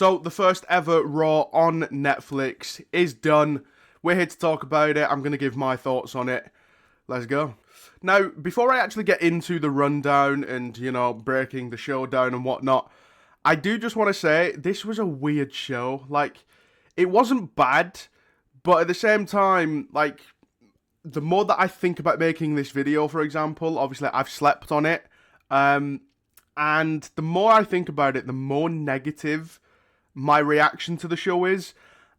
So the first ever Raw on Netflix is done. We're here to talk about it. I'm going to give my thoughts on it. Let's go. Now, before I actually get into the rundown and, breaking the show down and whatnot, I do just want to say this was a weird show. Like, it wasn't bad, but at the same time, like, the more that I think about making this video, for example, obviously I've slept on it, and the more I think about it, the more negative my reaction to the show is.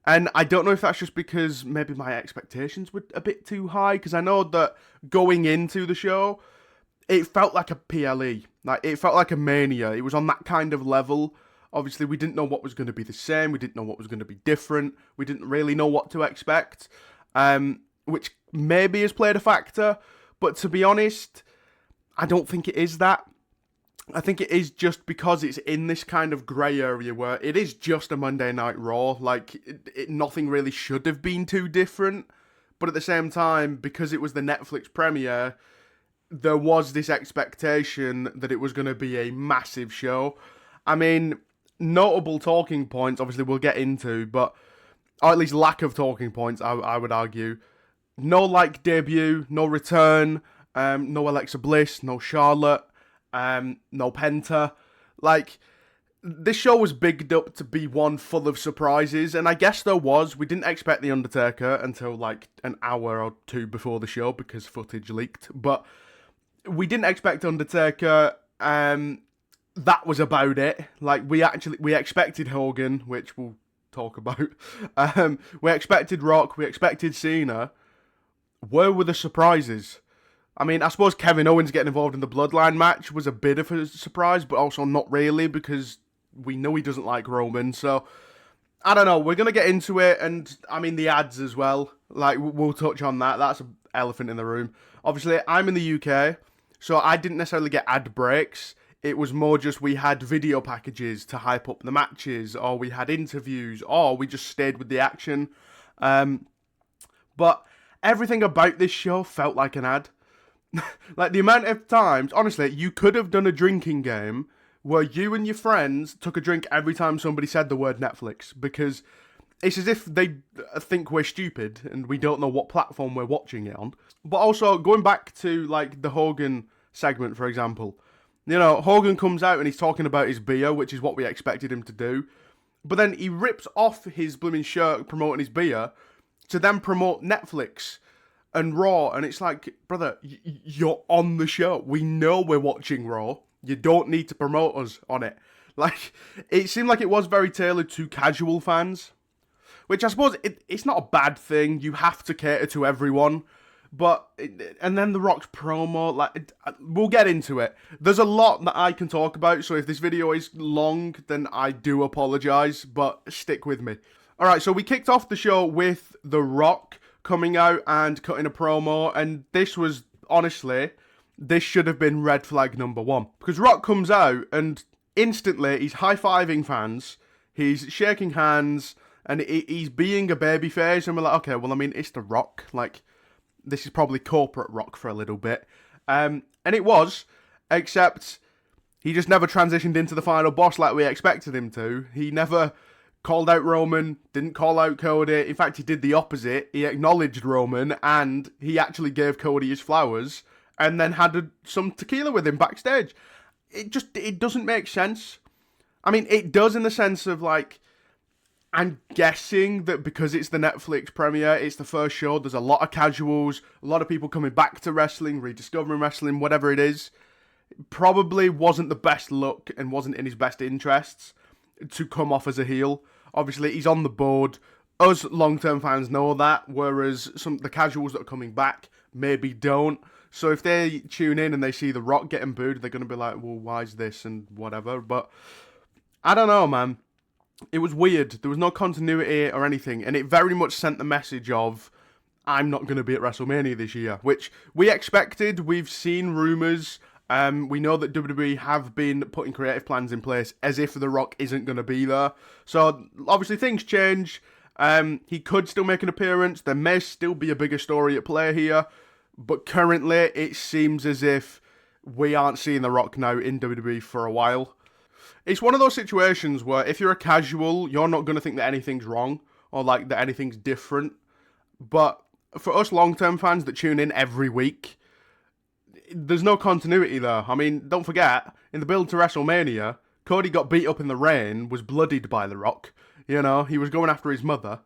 And I don't know if that's just because maybe my expectations were a bit too high, because I know that going into the show, it felt like a PLE. Like, it felt like a Mania. It was on that kind of level. Obviously, we didn't know what was going to be the same. We didn't know what was going to be different. We didn't really know what to expect, which maybe has played a factor. But to be honest, I don't think it is that. I think it is just because it's in this kind of grey area where it is just a Monday Night Raw. Like, nothing really should have been too different. But at the same time, because it was the Netflix premiere, there was this expectation that it was going to be a massive show. I mean, notable talking points, obviously we'll get into, but, or at least lack of talking points, I would argue. No, debut, no return, no Alexa Bliss, no Charlotte. No Penta. Like, this show was bigged up to be one full of surprises, and I guess there was. We didn't expect The Undertaker until, an hour or two before the show, because footage leaked, but we didn't expect Undertaker. That was about it. Like, we expected Hogan, which we'll talk about. We expected Rock, we expected Cena. Where were the surprises? I mean, I suppose Kevin Owens getting involved in the Bloodline match was a bit of a surprise, but also not really, because we know he doesn't like Roman, so I don't know, we're going to get into it, and I mean the ads as well, we'll touch on that, that's an elephant in the room. Obviously, I'm in the UK, so I didn't necessarily get ad breaks, it was more just we had video packages to hype up the matches, or we had interviews, or we just stayed with the action, but everything about this show felt like an ad. Like, the amount of times, honestly, you could have done a drinking game where you and your friends took a drink every time somebody said the word Netflix, because it's as if they think we're stupid and we don't know what platform we're watching it on. But also, going back to, the Hogan segment, for example, Hogan comes out and he's talking about his beer, which is what we expected him to do, but then he rips off his blooming shirt promoting his beer to then promote Netflix and Raw, and it's like, brother, you're on the show. We know we're watching Raw. You don't need to promote us on it. Like, it seemed like it was very tailored to casual fans, which I suppose it's not a bad thing. You have to cater to everyone. But, and then The Rock's promo, we'll get into it. There's a lot that I can talk about, so if this video is long, then I do apologise, but stick with me. Alright, so we kicked off the show with The Rock coming out and cutting a promo, and this was, honestly, this should have been red flag number one. Because Rock comes out, and instantly, he's high-fiving fans, he's shaking hands, and he's being a babyface, and we're like, okay, well, I mean, it's The Rock, this is probably corporate Rock for a little bit. And it was, except he just never transitioned into the final boss like we expected him to. He never called out Roman, didn't call out Cody. In fact, he did the opposite. He acknowledged Roman, and he actually gave Cody his flowers, and then had some tequila with him backstage. It doesn't make sense. I mean, it does in the sense of, I'm guessing that because it's the Netflix premiere, it's the first show, there's a lot of casuals, a lot of people coming back to wrestling, rediscovering wrestling, whatever it is. It probably wasn't the best look and wasn't in his best interests to come off as a heel. Obviously, he's on the board. Us long-term fans know that, whereas the casuals that are coming back maybe don't. So if they tune in and they see The Rock getting booed, they're going to be like, well, why is this and whatever. But I don't know, man. It was weird. There was no continuity or anything, and it very much sent the message of, I'm not going to be at WrestleMania this year, which we expected. We've seen rumours. We know that WWE have been putting creative plans in place as if The Rock isn't going to be there. So, obviously, things change. He could still make an appearance. There may still be a bigger story at play here. But currently, it seems as if we aren't seeing The Rock now in WWE for a while. It's one of those situations where if you're a casual, you're not going to think that anything's wrong or like that anything's different. But for us long-term fans that tune in every week, there's no continuity there. I mean, don't forget, in the build to WrestleMania, Cody got beat up in the rain, was bloodied by The Rock. You know, he was going after his mother.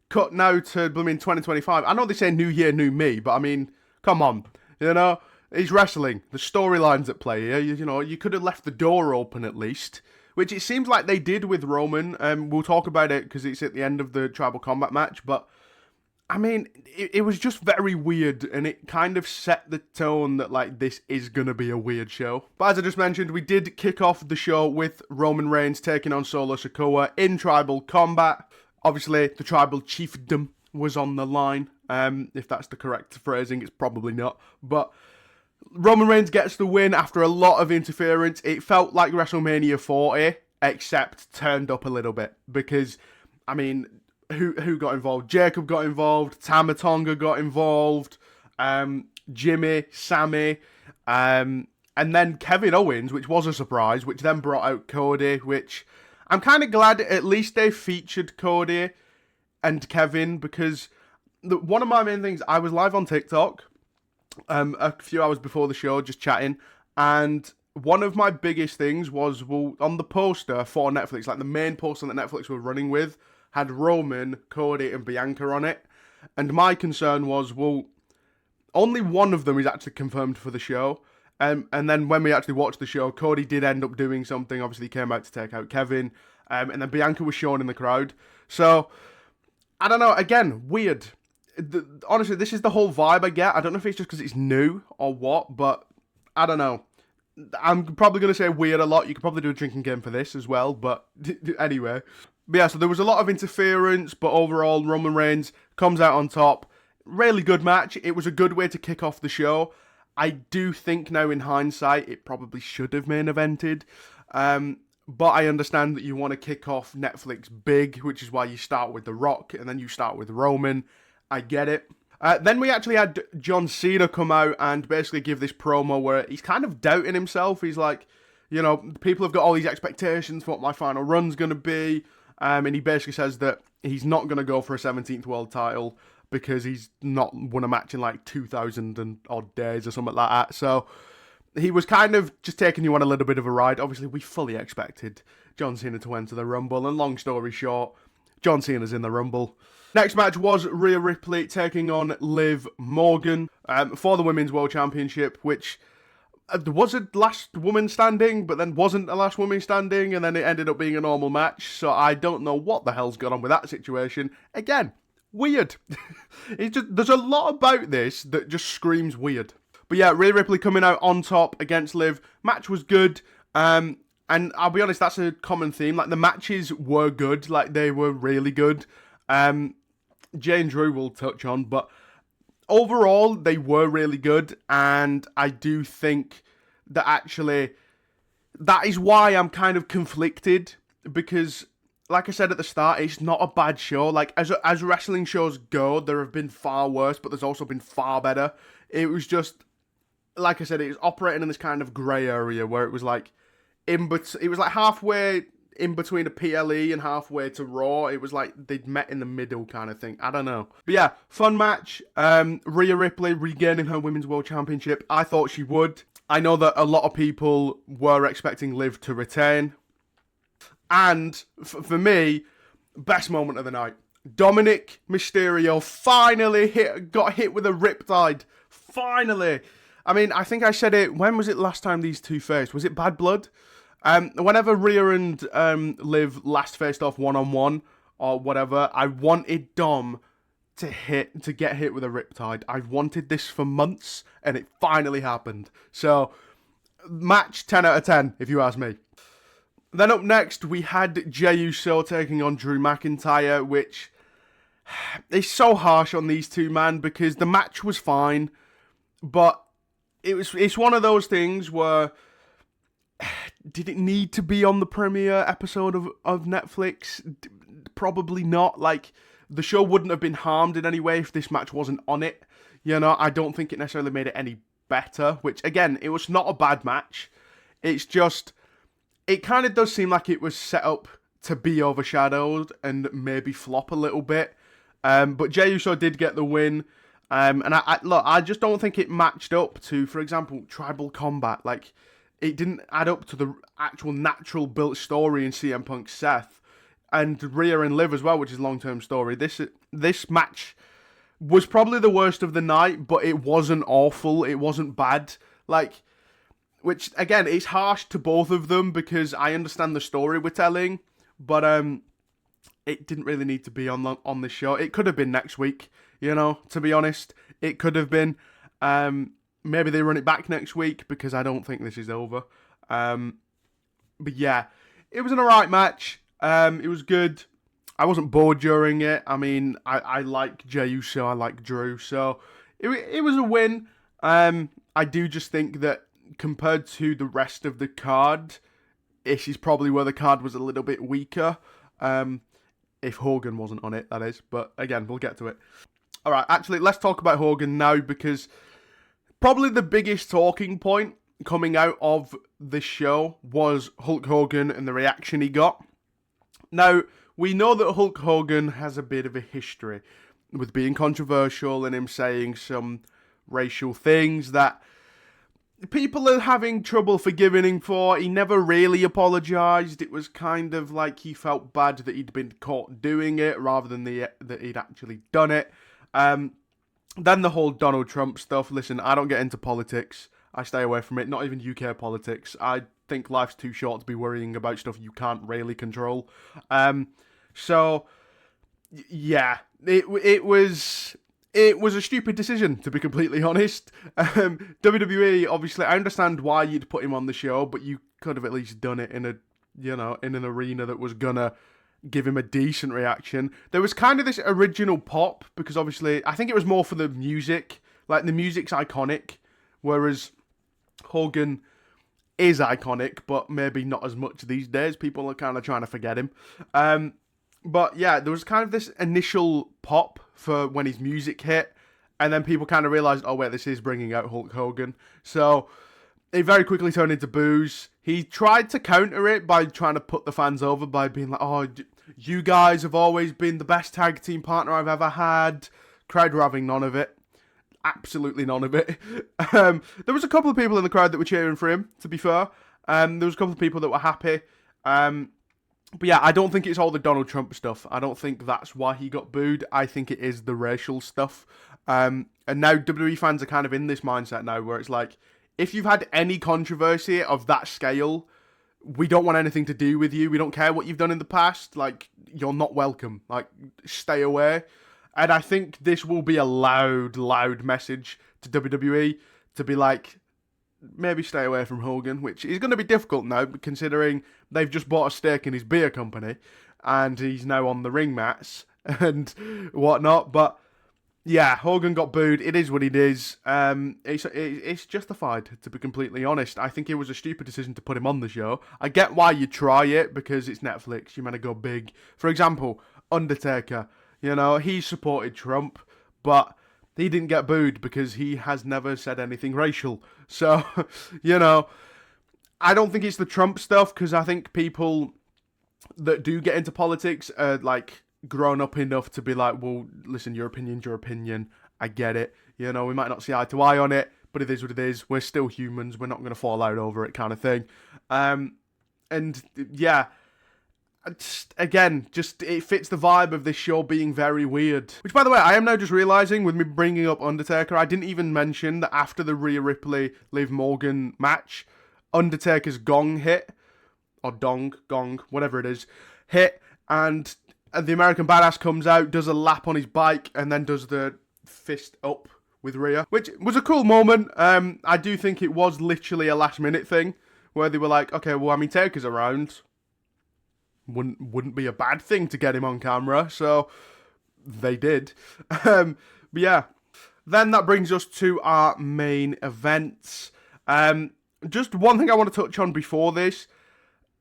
Cut now to, 2025. I know they say new year, new me, but I mean, come on. You know, he's wrestling. The storyline's at play here. You know, you could have left the door open at least, which it seems like they did with Roman. We'll talk about it because it's at the end of the Tribal Combat match, but I mean, it was just very weird, and it kind of set the tone that, like, this is going to be a weird show. But as I just mentioned, we did kick off the show with Roman Reigns taking on Solo Sikoa in Tribal Combat. Obviously, the Tribal Chiefdom was on the line. If that's the correct phrasing, it's probably not. But Roman Reigns gets the win after a lot of interference. It felt like WrestleMania 40, except turned up a little bit. Because, I mean, who got involved? Jacob got involved. Tama Tonga got involved. Jimmy, Sami, and then Kevin Owens, which was a surprise, which then brought out Cody, which I'm kind of glad at least they featured Cody and Kevin, because one of my main things, I was live on TikTok a few hours before the show, just chatting, and one of my biggest things was, well, on the poster for Netflix, like the main poster that Netflix were running with, had Roman, Cody, and Bianca on it. And my concern was, well, only one of them is actually confirmed for the show. And then when we actually watched the show, Cody did end up doing something. Obviously, he came out to take out Kevin. And then Bianca was shown in the crowd. So, I don't know. Again, weird. Honestly, this is the whole vibe I get. I don't know if it's just because it's new or what, but I don't know. I'm probably going to say weird a lot. You could probably do a drinking game for this as well, but anyway. But yeah, so there was a lot of interference, but overall, Roman Reigns comes out on top. Really good match. It was a good way to kick off the show. I do think now in hindsight, it probably should have main evented. But I understand that you want to kick off Netflix big, which is why you start with The Rock, and then you start with Roman. I get it. Then we actually had John Cena come out and basically give this promo where he's kind of doubting himself. He's like, you know, people have got all these expectations for what my final run's going to be. And he basically says that he's not going to go for a 17th world title because he's not won a match in like 2,000 and odd days or something like that. So he was kind of just taking you on a little bit of a ride. Obviously, we fully expected John Cena to enter the Rumble. And long story short, John Cena's in the Rumble. Next match was Rhea Ripley taking on Liv Morgan for the Women's World Championship, which was a last woman standing, but then wasn't a last woman standing, and then it ended up being a normal match. So I don't know what the hell's gone on with that situation. Again, weird. It's just, there's a lot about this that just screams weird. But yeah, Rhea Ripley coming out on top against Liv. Match was good. And I'll be honest, that's a common theme. Like, the matches were good. Like, they were really good. Jay and Drew will touch on, but overall, they were really good, and I do think that actually, that is why I'm kind of conflicted, because, like I said at the start, it's not a bad show. Like, as wrestling shows go, there have been far worse, but there's also been far better. It was just, like I said, it was operating in this kind of grey area, where it was like, it was like halfway in between a PLE and halfway to Raw. It was like they'd met in the middle kind of thing. I don't know. But yeah, fun match. Rhea Ripley regaining her Women's World Championship. I thought she would. I know that a lot of people were expecting Liv to retain. And for me, best moment of the night. Dominic Mysterio finally got hit with a Riptide. Finally. I mean, I think I said it, when was it last time these two faced? Was it Bad Blood? Whenever Rhea and Liv last faced off one-on-one or whatever, I wanted Dom to get hit with a Riptide. I've wanted this for months, and it finally happened. So, match 10 out of 10, if you ask me. Then up next, we had Jey Uso taking on Drew McIntyre, which is so harsh on these two, man, because the match was fine, but it's one of those things where, did it need to be on the premiere episode of Netflix? Probably not. Like, the show wouldn't have been harmed in any way if this match wasn't on it. You know, I don't think it necessarily made it any better, which, again, it was not a bad match. It's just, it kind of does seem like it was set up to be overshadowed and maybe flop a little bit. But Jey Uso did get the win. And I just don't think it matched up to, for example, Tribal Combat. Like, it didn't add up to the actual natural built story in CM Punk Seth. And Rhea and Liv as well, which is a long-term story. This match was probably the worst of the night, but it wasn't awful. It wasn't bad. Like, which, again, is harsh to both of them because I understand the story we're telling. But it didn't really need to be on the show. It could have been next week, to be honest. It could have been. Maybe they run it back next week because I don't think this is over. But yeah, it was an alright match. It was good. I wasn't bored during it. I mean, I like Jey Uso, I like Drew, so it was a win. I do just think that compared to the rest of the card, this is probably where the card was a little bit weaker. If Hogan wasn't on it, that is. But again, we'll get to it. Alright, actually, let's talk about Hogan now because probably the biggest talking point coming out of this show was Hulk Hogan and the reaction he got. Now, we know that Hulk Hogan has a bit of a history with being controversial and him saying some racial things that people are having trouble forgiving him for. He never really apologised. It was kind of like he felt bad that he'd been caught doing it rather than that he'd actually done it. Then the whole Donald Trump stuff. Listen, I don't get into politics. I stay away from it. Not even UK politics. I think life's too short to be worrying about stuff you can't really control. So, yeah, it was a stupid decision, to be completely honest. WWE, obviously, I understand why you'd put him on the show, but you could have at least done it in in an arena that was gonna give him a decent reaction. There was kind of this original pop, because obviously, I think it was more for the music. Like, the music's iconic, whereas Hogan is iconic, but maybe not as much these days. People are kind of trying to forget him. But yeah, there was kind of this initial pop for when his music hit, and then people kind of realised, oh wait, this is bringing out Hulk Hogan. So it very quickly turned into boos. He tried to counter it by trying to put the fans over by being like, oh, you guys have always been the best tag team partner I've ever had. Crowd were having none of it. Absolutely none of it. There was a couple of people in the crowd that were cheering for him, to be fair. There was a couple of people that were happy. But yeah, I don't think it's all the Donald Trump stuff. I don't think that's why he got booed. I think it is the racial stuff. And now WWE fans are kind of in this mindset now where it's like, if you've had any controversy of that scale, we don't want anything to do with you. We don't care what you've done in the past. Like, you're not welcome. Like, stay away. And I think this will be a loud, loud message to WWE to be like, maybe stay away from Hogan, which is going to be difficult now, considering they've just bought a stake in his beer company, and he's now on the ring mats and whatnot. But yeah, Hogan got booed. It is what it is. It's justified, to be completely honest. I think it was a stupid decision to put him on the show. I get why you try it, because it's Netflix. You meant to go big. For example, Undertaker. He supported Trump, but he didn't get booed because he has never said anything racial. So, I don't think it's the Trump stuff, because I think people that do get into politics are, like, grown up enough to be like, well, listen, your opinion's your opinion. I get it. We might not see eye to eye on it, but it is what it is. We're still humans. We're not going to fall out over it, kind of thing. And, yeah, it fits the vibe of this show being very weird. Which, by the way, I am now just realising with me bringing up Undertaker, I didn't even mention that after the Rhea Ripley, Liv Morgan match, Undertaker's gong hit, or gong, whatever it is, hit, and the American Badass comes out, does a lap on his bike, and then does the fist up with Rhea, which was a cool moment. I do think it was literally a last minute thing, where they were like, okay, well, I mean, Taker's around. Wouldn't be a bad thing to get him on camera, so they did. But yeah, then that brings us to our main events. Just one thing I want to touch on before this.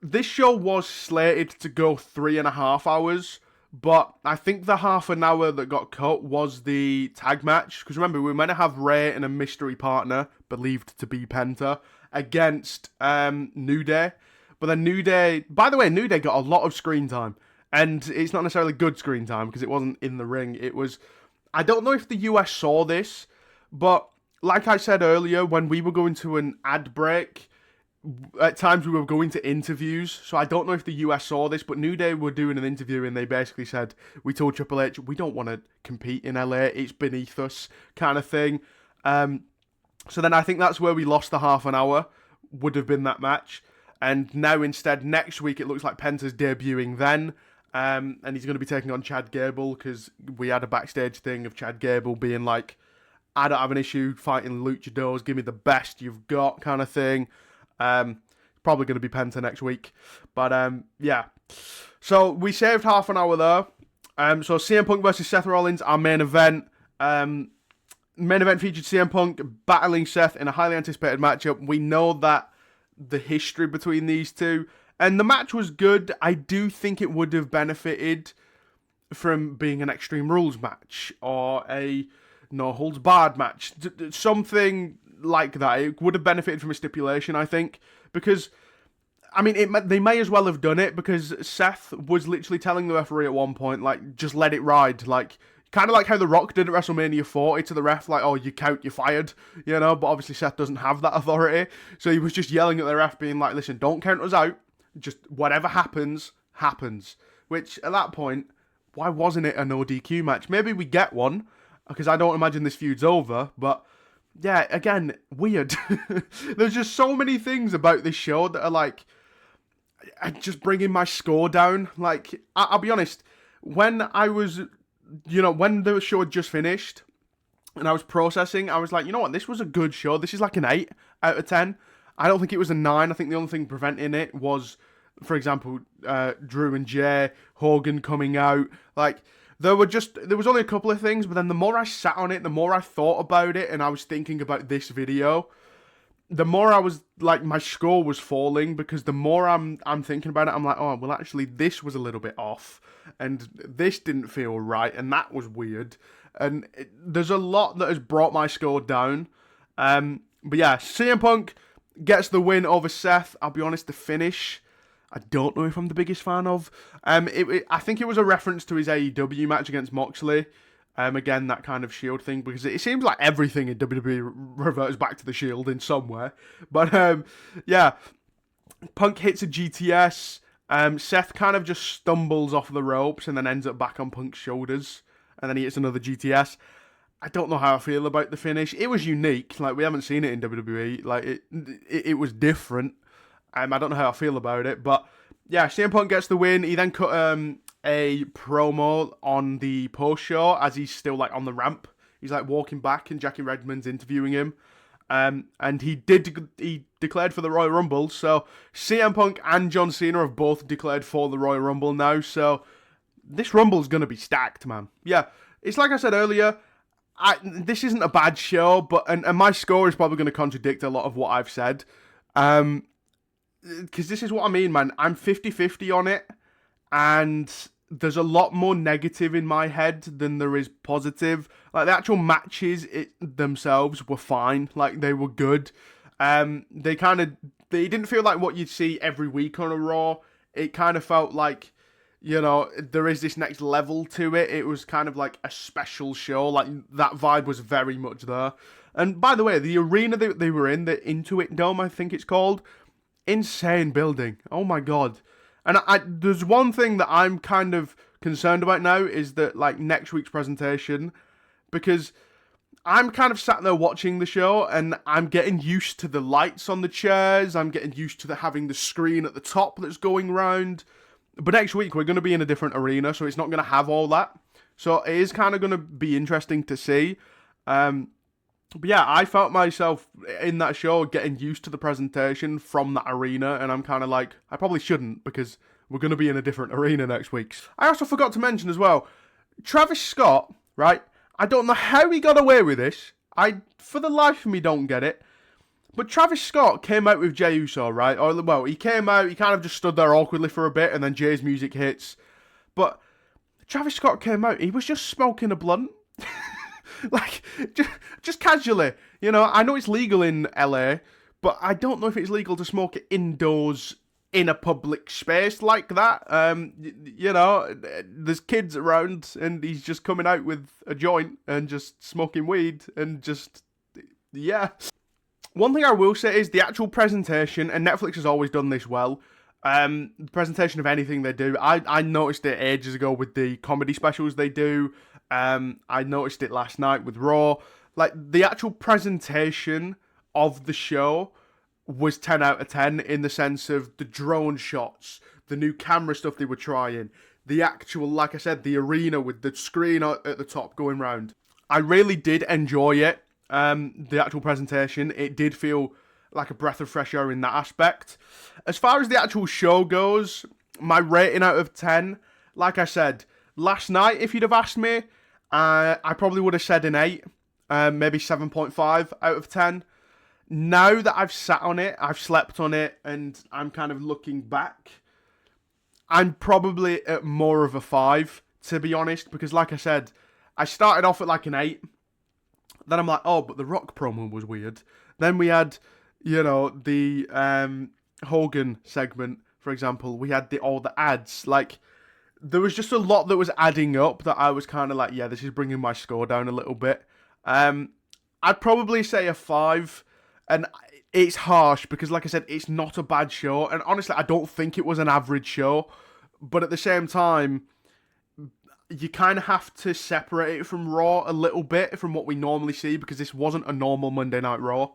This show was slated to go 3.5 hours, but I think the half an hour that got cut was the tag match. Because remember, we were meant to have Rey and a mystery partner, believed to be Penta, against New Day. But then New Day, by the way, New Day got a lot of screen time. And it's not necessarily good screen time because it wasn't in the ring. It was, I don't know if the US saw this, but like I said earlier, when we were going to an ad break, at times we were going to interviews. So I don't know if the US saw this, but New Day were doing an interview and they basically said, we told Triple H, we don't want to compete in LA. It's beneath us kind of thing. So then I think that's where we lost the half an hour, would have been that match. And now instead, next week, it looks like Penta's debuting then. And he's going to be taking on Chad Gable because we had a backstage thing of Chad Gable being like, I don't have an issue fighting luchadors, give me the best you've got kind of thing. Probably going to be Penta next week. But yeah. So we saved half an hour there. So CM Punk versus Seth Rollins, our main event. Main event featured CM Punk battling Seth in a highly anticipated matchup. We know that the history between these two. And the match was good. I do think it would have benefited from being an Extreme Rules match or a No Holds Barred match. Something like that. It would have benefited from a stipulation, I think. Because, I mean, they may as well have done it because Seth was literally telling the referee at one point, like, just let it ride. Like, kind of like how The Rock did at WrestleMania 40 to the ref, like, oh, you count, you're fired, you know? But obviously Seth doesn't have that authority. So he was just yelling at the ref being like, listen, don't count us out. Just whatever happens, happens. Which, at that point, why wasn't it a no DQ match? Maybe we get one, because I don't imagine this feud's over, but yeah, again, weird. There's just so many things about this show that are like, just bringing my score down. Like, I'll be honest, when I was, when the show had just finished, and I was processing, I was like, you know what, this was a good show. This is like an 8 out of 10. I don't think it was a 9. I think the only thing preventing it was, for example, Drew and Jay, Hogan coming out. Like, there was only a couple of things, but then the more I sat on it, the more I thought about it, and I was thinking about this video, the more I was, like, my score was falling, because the more I'm thinking about it, I'm like, oh, well, actually, this was a little bit off, and this didn't feel right, and that was weird, and there's a lot that has brought my score down, but yeah, CM Punk gets the win over Seth. I'll be honest, the finish, I don't know if I'm the biggest fan of. I think it was a reference to his AEW match against Moxley. Again, that kind of Shield thing, because it seems like everything in WWE reverts back to the Shield in some way. But yeah, Punk hits a GTS. Seth kind of just stumbles off the ropes and then ends up back on Punk's shoulders. And then he hits another GTS. I don't know how I feel about the finish. It was unique. Like, we haven't seen it in WWE. Like, it was different. I don't know how I feel about it. But, yeah, CM Punk gets the win. He then cut a promo on the post-show as he's still, like, on the ramp. He's, like, walking back and Jackie Redmond's interviewing him. And he declared for the Royal Rumble. So, CM Punk and John Cena have both declared for the Royal Rumble now. So, this Rumble's going to be stacked, man. Yeah, it's like I said earlier, this isn't a bad show, but and my score is probably going to contradict a lot of what I've said. Because this is what I mean, man. I'm 50-50 on it, and there's a lot more negative in my head than there is positive. Like, the actual matches themselves were fine. Like, they were good. They didn't feel like what you'd see every week on a Raw. It kind of felt like, there is this next level to it. It was kind of like a special show. Like, that vibe was very much there. And by the way, the arena that they were in, the Intuit Dome, I think it's called, insane building. Oh my god. And there's one thing that I'm kind of concerned about now, is that, like, next week's presentation, because I'm kind of sat there watching the show and I'm getting used to the lights on the chairs. I'm getting used to having the screen at the top that's going round. But next week, we're going to be in a different arena, so it's not going to have all that. So it is kind of going to be interesting to see. But yeah, I felt myself in that show getting used to the presentation from that arena, and I'm kind of like, I probably shouldn't, because we're going to be in a different arena next week. I also forgot to mention as well, Travis Scott, right? I don't know how he got away with this. I, for the life of me, don't get it. But Travis Scott came out with Jey Uso, right? Well, he came out, he kind of just stood there awkwardly for a bit, and then Jey's music hits. But Travis Scott came out, he was just smoking a blunt. Like, just casually. I know it's legal in LA, but I don't know if it's legal to smoke it indoors in a public space like that. You know, there's kids around and he's just coming out with a joint and just smoking weed and just, yeah. One thing I will say is the actual presentation, and Netflix has always done this well, the presentation of anything they do. I noticed it ages ago with the comedy specials they do. I noticed it last night with Raw. Like, the actual presentation of the show was 10 out of 10 in the sense of the drone shots, the new camera stuff they were trying, the actual, like I said, the arena with the screen at the top going round. I really did enjoy it. The actual presentation, it did feel like a breath of fresh air in that aspect. As far as the actual show goes, my rating out of 10, like I said, last night, if you'd have asked me, I probably would have said an 8, maybe 7.5 out of 10. Now that I've sat on it, I've slept on it, and I'm kind of looking back, I'm probably at more of a 5, to be honest, because like I said, I started off at like an 8, then I'm like, oh, but the Rock promo was weird. Then we had, you know, the Hogan segment, for example. We had all the ads. Like, there was just a lot that was adding up that I was kind of like, yeah, this is bringing my score down a little bit. I'd probably say a 5, and it's harsh because, like I said, it's not a bad show. And honestly, I don't think it was an average show. But at the same time, you kind of have to separate it from Raw a little bit from what we normally see because this wasn't a normal Monday Night Raw.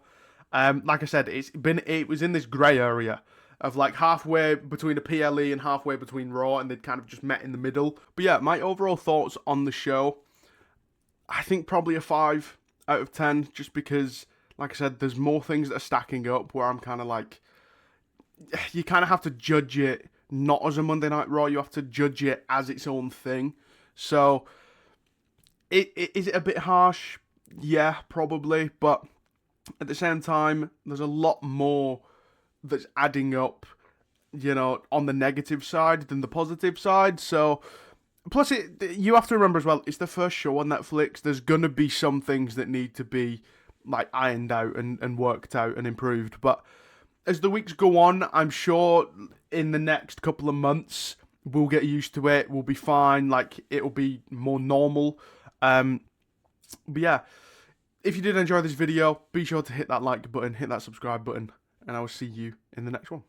Like I said, it was in this grey area of like halfway between a PLE and halfway between Raw, and they'd kind of just met in the middle. But yeah, my overall thoughts on the show, I think probably a 5 out of 10, just because, like I said, there's more things that are stacking up where I'm kind of like, you kind of have to judge it not as a Monday Night Raw, you have to judge it as its own thing. So, is it a bit harsh? Yeah, probably. But at the same time, there's a lot more that's adding up, you know, on the negative side than the positive side. So, plus, you have to remember as well, it's the first show on Netflix. There's going to be some things that need to be, like, ironed out and worked out and improved. But as the weeks go on, I'm sure in the next couple of months, we'll get used to it. We'll be fine. Like, it'll be more normal. But yeah, if you did enjoy this video, be sure to hit that like button, hit that subscribe button, and I will see you in the next one.